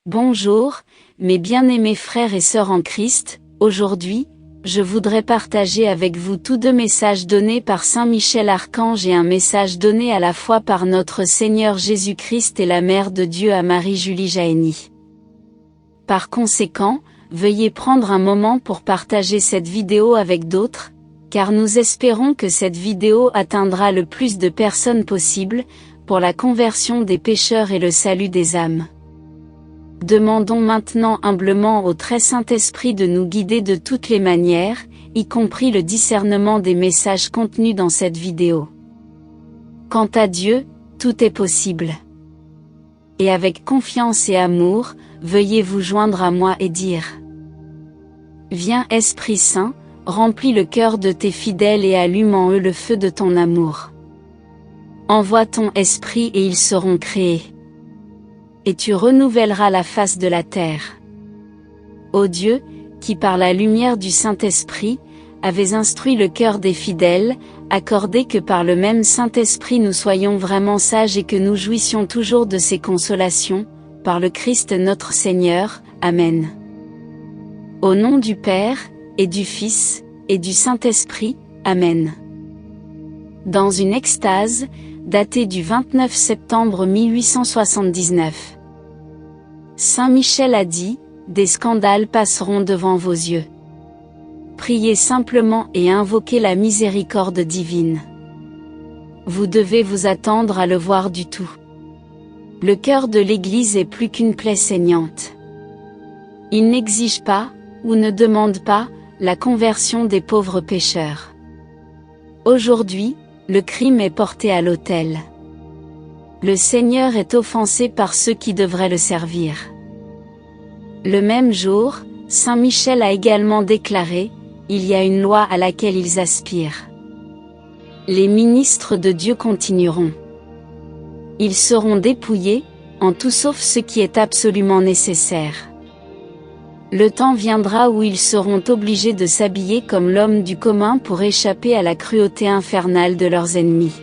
Bonjour, mes bien-aimés frères et sœurs en Christ. Aujourd'hui, je voudrais partager avec vous tous deux messages donnés par Saint Michel Archange et un message donné à la fois par notre Seigneur Jésus-Christ et la Mère de Dieu à Marie-Julie Jahenny. Par conséquent, veuillez prendre un moment pour partager cette vidéo avec d'autres, car nous espérons que cette vidéo atteindra le plus de personnes possible, pour la conversion des pécheurs et le salut des âmes. Demandons maintenant humblement au très Saint-Esprit de nous guider de toutes les manières, y compris le discernement des messages contenus dans cette vidéo. Quant à Dieu, tout est possible. Et avec confiance et amour, veuillez vous joindre à moi et dire: Viens Esprit Saint, remplis le cœur de tes fidèles et allume en eux le feu de ton amour. Envoie ton esprit et ils seront créés. Et tu renouvelleras la face de la terre. Ô Dieu, qui par la lumière du Saint-Esprit, avais instruit le cœur des fidèles, accordez que par le même Saint-Esprit nous soyons vraiment sages et que nous jouissions toujours de ses consolations, par le Christ notre Seigneur. Amen. Au nom du Père, et du Fils, et du Saint-Esprit. Amen. Dans une extase, datée du 29 septembre 1879. Saint Michel a dit: des scandales passeront devant vos yeux. Priez simplement et invoquez la miséricorde divine. Vous devez vous attendre à le voir du tout. Le cœur de l'Église est plus qu'une plaie saignante. Il n'exige pas, ou ne demande pas, la conversion des pauvres pécheurs. Aujourd'hui, le crime est porté à l'autel. Le Seigneur est offensé par ceux qui devraient le servir. Le même jour, Saint Michel a également déclaré: il y a une loi à laquelle ils aspirent. Les ministres de Dieu continueront. Ils seront dépouillés, en tout sauf ce qui est absolument nécessaire. Le temps viendra où ils seront obligés de s'habiller comme l'homme du commun pour échapper à la cruauté infernale de leurs ennemis.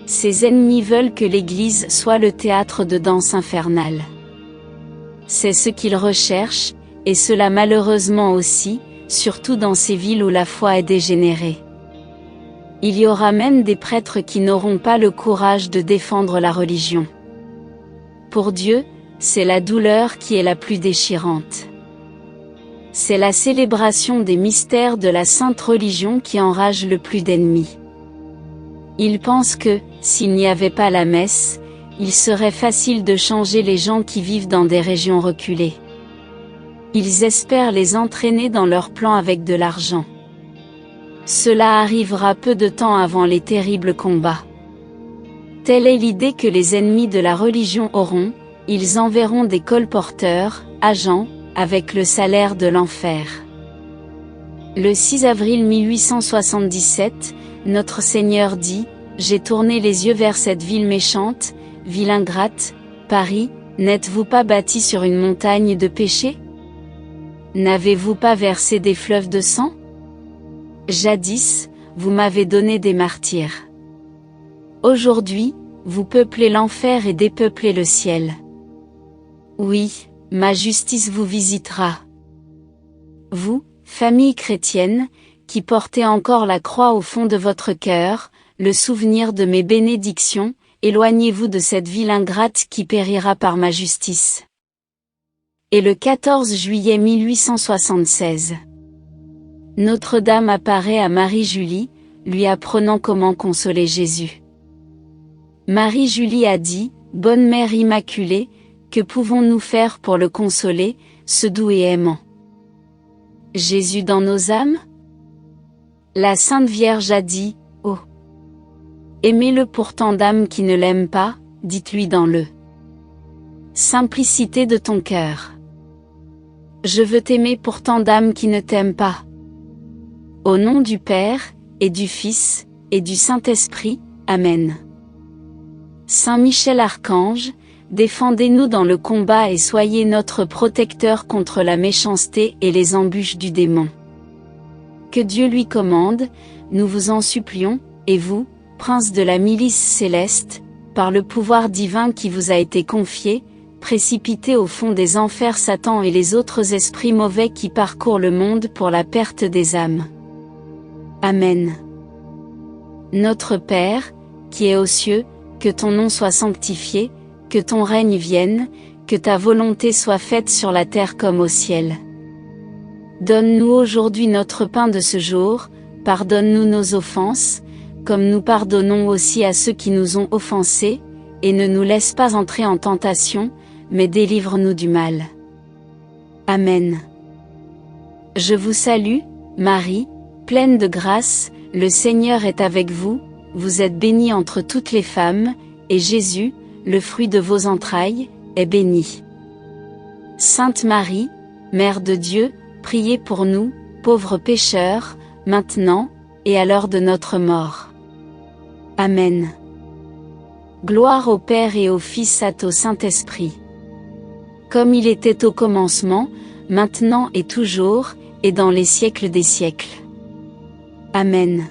Ces ennemis veulent que l'Église soit le théâtre de danse infernale. C'est ce qu'ils recherchent, et cela malheureusement aussi, surtout dans ces villes où la foi est dégénérée. Il y aura même des prêtres qui n'auront pas le courage de défendre la religion. Pour Dieu, c'est la douleur qui est la plus déchirante. C'est la célébration des mystères de la sainte religion qui enrage le plus d'ennemis. Ils pensent que, s'il n'y avait pas la messe, il serait facile de changer les gens qui vivent dans des régions reculées. Ils espèrent les entraîner dans leurs plans avec de l'argent. Cela arrivera peu de temps avant les terribles combats. Telle est l'idée que les ennemis de la religion auront: ils enverront des colporteurs, agents, avec le salaire de l'enfer. Le 6 avril 1877, notre Seigneur dit: j'ai tourné les yeux vers cette ville méchante, ville ingrate, Paris, n'êtes-vous pas bâti sur une montagne de péché? N'avez-vous pas versé des fleuves de sang? Jadis, vous m'avez donné des martyrs. Aujourd'hui, vous peuplez l'enfer et dépeuplez le ciel. Oui, ma justice vous visitera. Vous, famille chrétienne, qui portez encore la croix au fond de votre cœur, le souvenir de mes bénédictions, éloignez-vous de cette ville ingrate qui périra par ma justice. Et le 14 juillet 1876. Notre-Dame apparaît à Marie-Julie, lui apprenant comment consoler Jésus. Marie-Julie a dit: Bonne Mère Immaculée, que pouvons-nous faire pour le consoler, ce doux et aimant Jésus dans nos âmes? La Sainte Vierge a dit: Oh! Aimez-le pour tant d'âmes qui ne l'aiment pas, dites-lui dans le simplicité de ton cœur. Je veux t'aimer pour tant d'âmes qui ne t'aiment pas. Au nom du Père, et du Fils, et du Saint-Esprit. Amen. Saint Michel Archange, défendez-nous dans le combat et soyez notre protecteur contre la méchanceté et les embûches du démon. Que Dieu lui commande, nous vous en supplions, et vous, prince de la milice céleste, par le pouvoir divin qui vous a été confié, précipitez au fond des enfers Satan et les autres esprits mauvais qui parcourent le monde pour la perte des âmes. Amen. Notre Père, qui es aux cieux, que ton nom soit sanctifié, que ton règne vienne, que ta volonté soit faite sur la terre comme au ciel. Donne-nous aujourd'hui notre pain de ce jour, pardonne-nous nos offenses, comme nous pardonnons aussi à ceux qui nous ont offensés, et ne nous laisse pas entrer en tentation, mais délivre-nous du mal. Amen. Je vous salue, Marie, pleine de grâce, le Seigneur est avec vous, vous êtes bénie entre toutes les femmes, et Jésus, le fruit de vos entrailles, est béni. Sainte Marie, Mère de Dieu, priez pour nous, pauvres pécheurs, maintenant, et à l'heure de notre mort. Amen. Gloire au Père et au Fils et au Saint-Esprit. Comme il était au commencement, maintenant et toujours, et dans les siècles des siècles. Amen.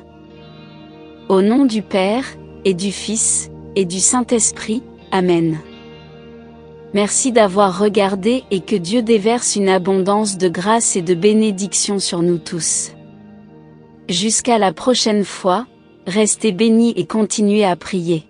Au nom du Père, et du Fils, et du Saint-Esprit, Amen. Merci d'avoir regardé et que Dieu déverse une abondance de grâce et de bénédiction sur nous tous. Jusqu'à la prochaine fois, restez bénis et continuez à prier.